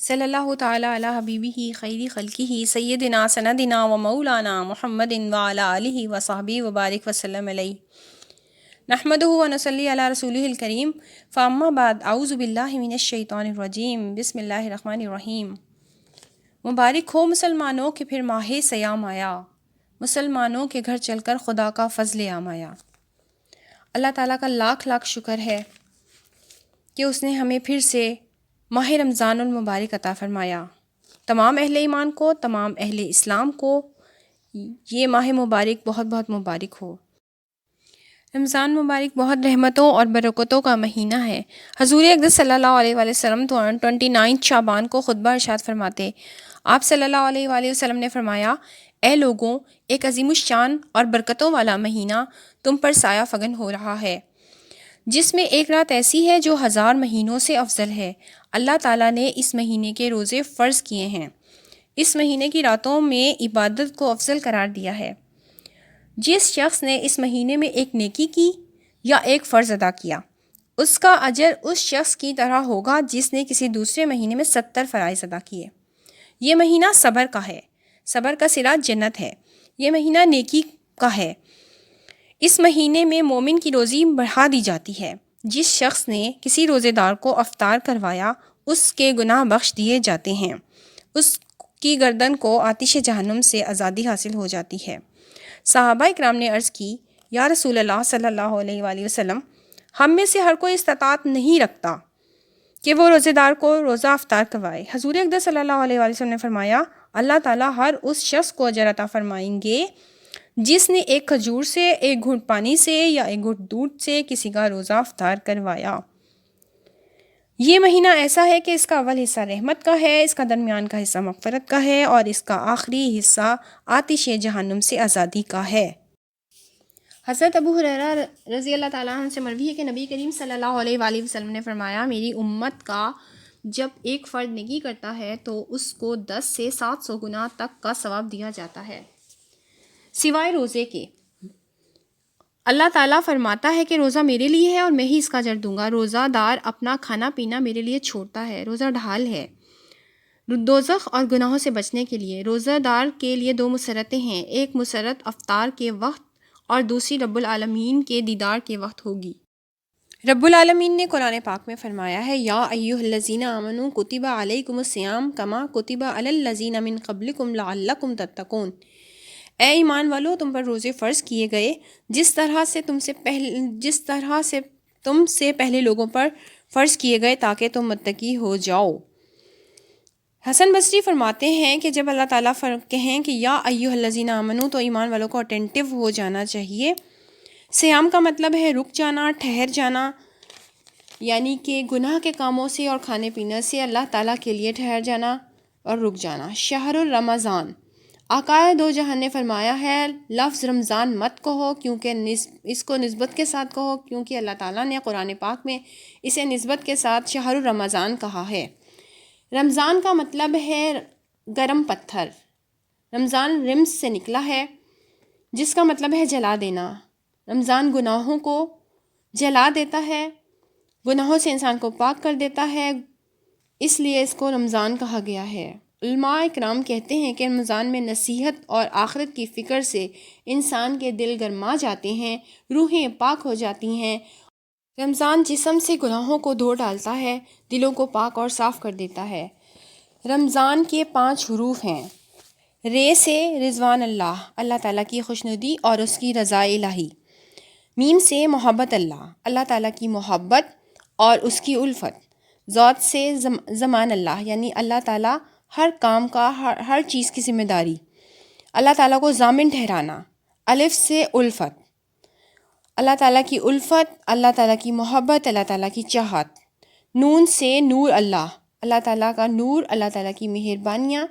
صلی اللہ تعالی علی حبیبہ خیر خلقہ سیدنا سندنا و مولانا محمد وعلی آلہ وصحبہ وبارک وسلم علیہ نحمدہ و نصلی علی رسولہ الکریم فاما بعد اعوذ باللہ من الشیطان الرجیم بسم اللہ الرحمن الرحیم۔ مبارک ہو مسلمانوں کہ پھر ماہ سیام آیا، مسلمانوں کے گھر چل کر خدا کا فضل عام آیا۔ اللہ تعالیٰ کا لاکھ لاکھ شکر ہے کہ اس نے ہمیں پھر سے ماہ رمضان المبارک عطا فرمایا۔ تمام اہل ایمان کو، تمام اہل اسلام کو یہ ماہ مبارک بہت بہت مبارک ہو۔ رمضان مبارک بہت رحمتوں اور برکتوں کا مہینہ ہے۔ حضور اقدس صلی اللہ علیہ وآلہ وسلم 29 شعبان کو خطبہ ارشاد فرماتے، آپ صلی اللہ علیہ وآلہ وسلم نے فرمایا، اے لوگوں، ایک عظیم الشان اور برکتوں والا مہینہ تم پر سایہ فگن ہو رہا ہے، جس میں ایک رات ایسی ہے جو 1000 مہینوں سے افضل ہے۔ اللہ تعالیٰ نے اس مہینے کے روزے فرض کیے ہیں، اس مہینے کی راتوں میں عبادت کو افضل قرار دیا ہے۔ جس شخص نے اس مہینے میں ایک نیکی کی یا ایک فرض ادا کیا، اس کا اجر اس شخص کی طرح ہوگا جس نے کسی دوسرے مہینے میں 70 فرائض ادا کیے۔ یہ مہینہ صبر کا ہے، صبر کا صلہ جنت ہے۔ یہ مہینہ نیکی کا ہے۔ اس مہینے میں مومن کی روزی بڑھا دی جاتی ہے۔ جس شخص نے کسی روزے دار کو افطار کروایا، اس کے گناہ بخش دیے جاتے ہیں، اس کی گردن کو آتش جہنم سے آزادی حاصل ہو جاتی ہے۔ صحابہ اکرام نے عرض کی، یا رسول اللہ صلی اللہ علیہ وآلہ وسلم، ہم میں سے ہر کوئی استطاعت نہیں رکھتا کہ وہ روزے دار کو روزہ افطار کروائے۔ حضور اقدس صلی اللہ علیہ وآلہ وسلم نے فرمایا، اللہ تعالیٰ ہر اس شخص کو اجر عطا فرمائیں گے جس نے ایک کھجور سے، ایک گھونٹ پانی سے یا ایک گھونٹ دودھ سے کسی کا روزہ افطار کروایا۔ یہ مہینہ ایسا ہے کہ اس کا اول حصہ رحمت کا ہے، اس کا درمیان کا حصہ مغفرت کا ہے، اور اس کا آخری حصہ آتش جہنم سے آزادی کا ہے۔ حضرت ابو ہریرہ رضی اللہ تعالیٰ عنہ سے مروی ہے کہ نبی کریم صلی اللہ علیہ وآلہ وسلم نے فرمایا، میری امت کا جب ایک فرد نیکی کرتا ہے تو اس کو 10 سے 700 گنا تک کا ثواب دیا جاتا ہے، سوائے روزے کے۔ اللہ تعالیٰ فرماتا ہے کہ روزہ میرے لیے ہے اور میں ہی اس کا اجر دوں گا۔ روزہ دار اپنا کھانا پینا میرے لیے چھوڑتا ہے، روزہ ڈھال ہے دوزخ اور گناہوں سے بچنے کے لیے۔ روزہ دار کے لیے 2 مسرتیں ہیں، ایک مسرت افطار کے وقت اور دوسری رب العالمین کے دیدار کے وقت ہوگی۔ رب العالمین نے قرآن پاک میں فرمایا ہے، یا ایھا الذین آمنوا کتب علیکم الصیام کما کتب علی الذین من قبلکم لعلکم تتقون۔ اے ایمان والو، تم پر روزے فرض کیے گئے جس طرح سے تم سے پہلے لوگوں پر فرض کیے گئے تاکہ تم متقی ہو جاؤ۔ حسن بصری فرماتے ہیں کہ جب اللہ تعالیٰ کہیں کہ یا ایھا الذین آمنوا تو ایمان والوں کو اٹینٹیو ہو جانا چاہیے۔ صیام کا مطلب ہے رک جانا، ٹھہر جانا، یعنی کہ گناہ کے کاموں سے اور کھانے پینے سے اللہ تعالیٰ کے لیے ٹھہر جانا اور رک جانا۔ شہر الرمضان، آقا دو جہان نے فرمایا ہے، لفظ رمضان مت کہو کیونکہ اس کو نسبت کے ساتھ کہو، کیونکہ اللہ تعالیٰ نے قرآن پاک میں اسے نسبت کے ساتھ شہر الرمضان کہا ہے۔ رمضان کا مطلب ہے گرم پتھر۔ رمضان رمز سے نکلا ہے جس کا مطلب ہے جلا دینا۔ رمضان گناہوں کو جلا دیتا ہے، گناہوں سے انسان کو پاک کر دیتا ہے، اس لیے اس کو رمضان کہا گیا ہے۔ علماء اکرام کہتے ہیں کہ رمضان میں نصیحت اور آخرت کی فکر سے انسان کے دل گرما جاتے ہیں، روحیں پاک ہو جاتی ہیں۔ رمضان جسم سے گناہوں کو دھو ڈالتا ہے، دلوں کو پاک اور صاف کر دیتا ہے۔ رمضان کے 5 حروف ہیں۔ رے سے رضوان اللہ، اللہ تعالیٰ کی خوشنودی اور اس کی رضا الہی۔ میم سے محبت اللہ، اللہ تعالیٰ کی محبت اور اس کی الفت۔ ضاد سے زمان اللہ، یعنی اللہ تعالیٰ ہر کام کا، ہر چیز کی ذمہ داری، اللہ تعالیٰ کو ضامن ٹھہرانا۔ الف سے الفت، اللہ تعالیٰ کی الفت، اللہ تعالیٰ کی محبت، اللہ تعالیٰ کی چاہت۔ نون سے نور اللہ، اللہ تعالیٰ کا نور، اللہ تعالیٰ کی مہربانیاں،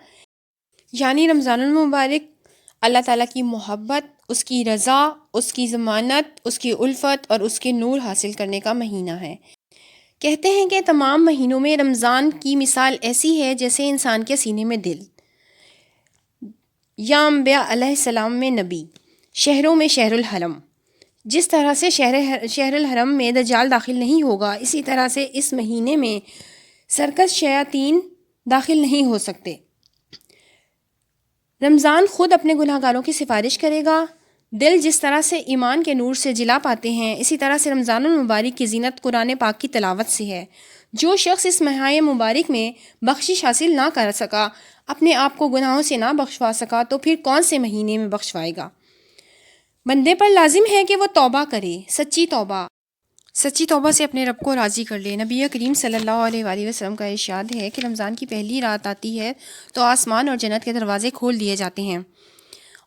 یعنی رمضان المبارک اللہ تعالیٰ کی محبت، اس کی رضا، اس کی ضمانت، اس کی الفت اور اس کے نور حاصل کرنے کا مہینہ ہے۔ کہتے ہیں کہ تمام مہینوں میں رمضان کی مثال ایسی ہے جیسے انسان کے سینے میں دل، یا انبیاء علیہ السلام میں نبی، شہروں میں شہر الحرم۔ جس طرح سے شہر الحرم میں دجال داخل نہیں ہوگا، اسی طرح سے اس مہینے میں سرکش شیاطین داخل نہیں ہو سکتے۔ رمضان خود اپنے گناہ گاروں کی سفارش کرے گا۔ دل جس طرح سے ایمان کے نور سے جلا پاتے ہیں، اسی طرح سے رمضان المبارک کی زینت قرآن پاک کی تلاوت سے ہے۔ جو شخص اس ماہ مبارک میں بخشش حاصل نہ کر سکا، اپنے آپ کو گناہوں سے نہ بخشوا سکا، تو پھر کون سے مہینے میں بخشوائے گا؟ بندے پر لازم ہے کہ وہ توبہ کرے، سچی توبہ سے اپنے رب کو راضی کر لے۔ نبی کریم صلی اللہ علیہ وآلہ وسلم کا ارشاد ہے کہ رمضان کی پہلی رات آتی ہے تو آسمان اور جنت کے دروازے کھول دیے جاتے ہیں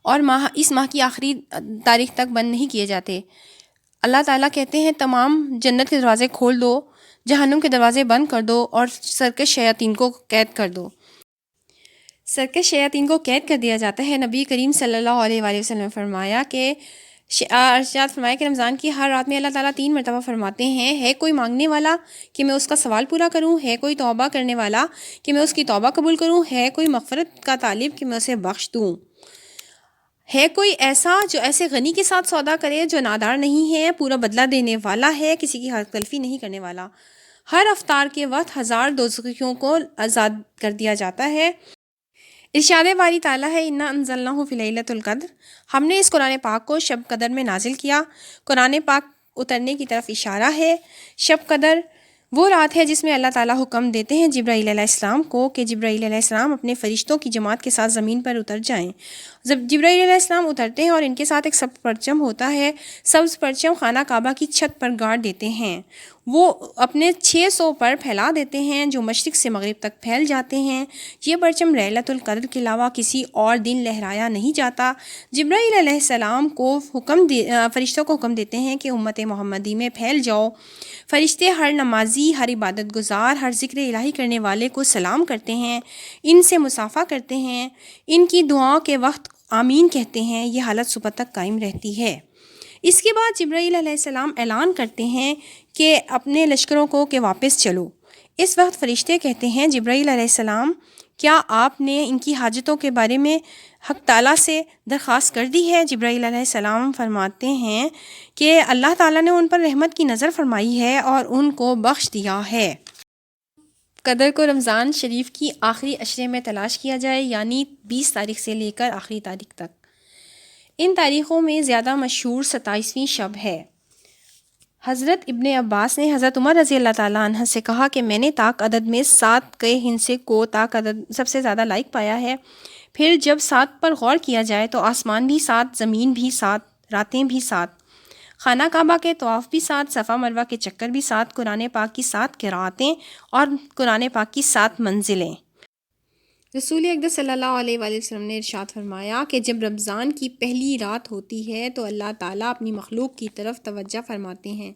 اور اس ماہ کی آخری تاریخ تک بند نہیں کیے جاتے۔ اللہ تعالیٰ کہتے ہیں تمام جنت کے دروازے کھول دو، جہنم کے دروازے بند کر دو اور سرکش شیاطین کو قید کر دو۔ سرکش شیاطین کو قید کر دیا جاتا ہے۔ نبی کریم صلی اللہ علیہ وآلہ وسلم نے فرمایا کہ رمضان کی ہر رات میں اللہ تعالیٰ 3 مرتبہ فرماتے ہیں، ہے کوئی مانگنے والا کہ میں اس کا سوال پورا کروں، ہے کوئی توبہ کرنے والا کہ میں اس کی توبہ قبول کروں، ہے کوئی مغفرت کا طالب کہ میں اسے بخش دوں، ہے کوئی ایسا جو ایسے غنی کے ساتھ سودا کرے جو نادار نہیں ہے، پورا بدلہ دینے والا ہے، کسی کی حق تلفی نہیں کرنے والا۔ ہر افطار کے وقت 1000 دوزخیوں کو آزاد کر دیا جاتا ہے۔ ارشاد باری تعالیٰ ہے انا انزلناہ فی لیلۃ القدر، ہم نے اس قرآن پاک کو شب قدر میں نازل کیا۔ قرآن پاک اترنے کی طرف اشارہ ہے۔ شب قدر وہ رات ہے جس میں اللہ تعالیٰ حکم دیتے ہیں جبرائیل علیہ السلام کو کہ جبرائیل علیہ السلام اپنے فرشتوں کی جماعت کے ساتھ زمین پر اتر جائیں۔ جب جبرائیل علیہ السلام اترتے ہیں اور ان کے ساتھ ایک سبز پرچم ہوتا ہے، سبز پرچم خانہ کعبہ کی چھت پر گاڑ دیتے ہیں، وہ اپنے 600 پر پھیلا دیتے ہیں جو مشرق سے مغرب تک پھیل جاتے ہیں۔ یہ پرچم لیلۃ القدر کے علاوہ کسی اور دن لہرایا نہیں جاتا۔ جبرائیل علیہ السلام کو فرشتوں کو حکم دیتے ہیں کہ امت محمدی میں پھیل جاؤ۔ فرشتے ہر نمازی، ہر عبادت گزار، ہر ذکر الہی کرنے والے کو سلام کرتے ہیں، ان سے مصافحہ کرتے ہیں، ان کی دعاؤں کے وقت آمین کہتے ہیں۔ یہ حالت صبح تک قائم رہتی ہے۔ اس کے بعد جبرائیل علیہ السلام اعلان کرتے ہیں کہ اپنے لشکروں کو کہ واپس چلو۔ اس وقت فرشتے کہتے ہیں جبرائیل علیہ السلام، کیا آپ نے ان کی حاجتوں کے بارے میں حق تعالیٰ سے درخواست کر دی ہے؟ جبرائیل علیہ السلام فرماتے ہیں کہ اللہ تعالیٰ نے ان پر رحمت کی نظر فرمائی ہے اور ان کو بخش دیا ہے۔ قدر کو رمضان شریف کی آخری عشرے میں تلاش کیا جائے، یعنی 20 تاریخ سے لے کر آخری تاریخ تک۔ ان تاریخوں میں زیادہ مشہور 27ویں شب ہے۔ حضرت ابن عباس نے حضرت عمر رضی اللہ تعالیٰ عنہ سے کہا کہ میں نے طاق عدد میں 7 کے ہندسے کو طاق عدد سب سے زیادہ لائق پایا ہے۔ پھر جب 7 پر غور کیا جائے تو آسمان بھی 7، زمین بھی 7، راتیں بھی 7، خانہ کعبہ کے طواف بھی 7، صفا مروہ کے چکر بھی 7، قرآن پاک کی 7 قراتیں اور قرآن پاک کی 7 منزلیں۔ رسول اقدس صلی اللہ علیہ وآلہ وسلم نے ارشاد فرمایا کہ جب رمضان کی پہلی رات ہوتی ہے تو اللہ تعالیٰ اپنی مخلوق کی طرف توجہ فرماتے ہیں۔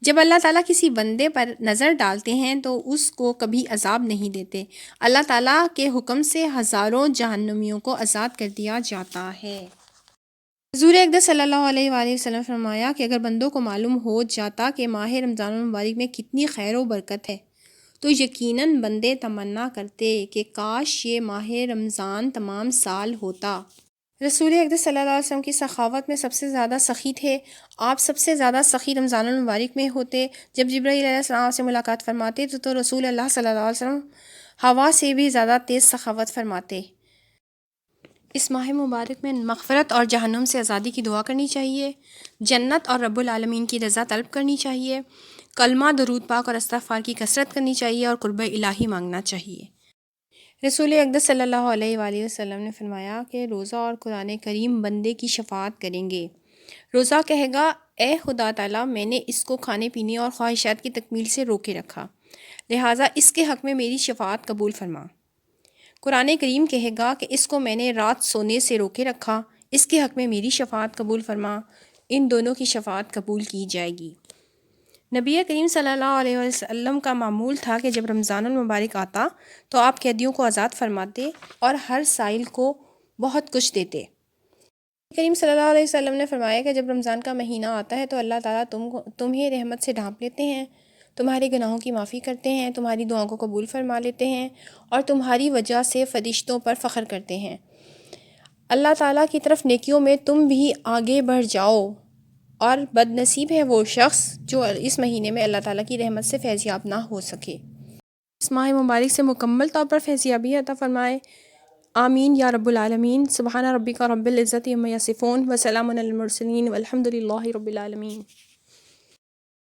جب اللہ تعالیٰ کسی بندے پر نظر ڈالتے ہیں تو اس کو کبھی عذاب نہیں دیتے۔ اللہ تعالیٰ کے حکم سے ہزاروں جہنمیوں کو آزاد کر دیا جاتا ہے۔ حضور اقدس صلی اللہ علیہ وآلہ وسلم فرمایا کہ اگر بندوں کو معلوم ہو جاتا کہ ماہ رمضان المبارک میں کتنی خیر و برکت ہے تو یقیناً بندے تمنا کرتے کہ کاش یہ ماہ رمضان تمام سال ہوتا۔ رسول اقدس صلی اللہ علیہ وسلم کی سخاوت میں سب سے زیادہ سخی تھے۔ آپ سب سے زیادہ سخی رمضان المبارک میں ہوتے۔ جب جبرائیل علیہ السلام سے ملاقات فرماتے تو رسول اللہ صلی اللہ علیہ وسلم ہوا سے بھی زیادہ تیز سخاوت فرماتے۔ اس ماہ مبارک میں مغفرت اور جہنم سے آزادی کی دعا کرنی چاہیے، جنت اور رب العالمین کی رضا طلب کرنی چاہیے، کلمہ، درود پاک اور استغفار کی کثرت کرنی چاہیے اور قرب الہی مانگنا چاہیے۔ رسول اقدس صلی اللہ علیہ وآلہ وسلم نے فرمایا کہ روزہ اور قرآن کریم بندے کی شفاعت کریں گے۔ روزہ کہے گا، اے خدا تعالیٰ، میں نے اس کو کھانے پینے اور خواہشات کی تکمیل سے روکے رکھا، لہٰذا اس کے حق میں میری شفاعت قبول فرما۔ قرآن کریم کہے گا کہ اس کو میں نے رات سونے سے روکے رکھا، اس کے حق میں میری شفاعت قبول فرما۔ ان دونوں کی شفاعت قبول کی جائے گی۔ نبی کریم صلی اللہ علیہ وسلم کا معمول تھا کہ جب رمضان المبارک آتا تو آپ قیدیوں کو آزاد فرماتے اور ہر سائل کو بہت کچھ دیتے۔ نبی کریم صلی اللہ علیہ وسلم نے فرمایا کہ جب رمضان کا مہینہ آتا ہے تو اللہ تعالیٰ تمہیں رحمت سے ڈھانپ لیتے ہیں، تمہارے گناہوں کی معافی کرتے ہیں، تمہاری دعاؤں کو قبول فرما لیتے ہیں اور تمہاری وجہ سے فرشتوں پر فخر کرتے ہیں۔ اللہ تعالیٰ کی طرف نیکیوں میں تم بھی آگے بڑھ جاؤ، اور بد نصیب ہے وہ شخص جو اس مہینے میں اللہ تعالیٰ کی رحمت سے فیض یاب نہ ہو سکے۔ اس ماہ مبارک سے مکمل طور پر فیضیابی عطا فرمائے، آمین یا رب العالمین۔ سبحان ربک رب العزت عما یصفون وسلام علی المرسلین والحمد للہ رب العالمین۔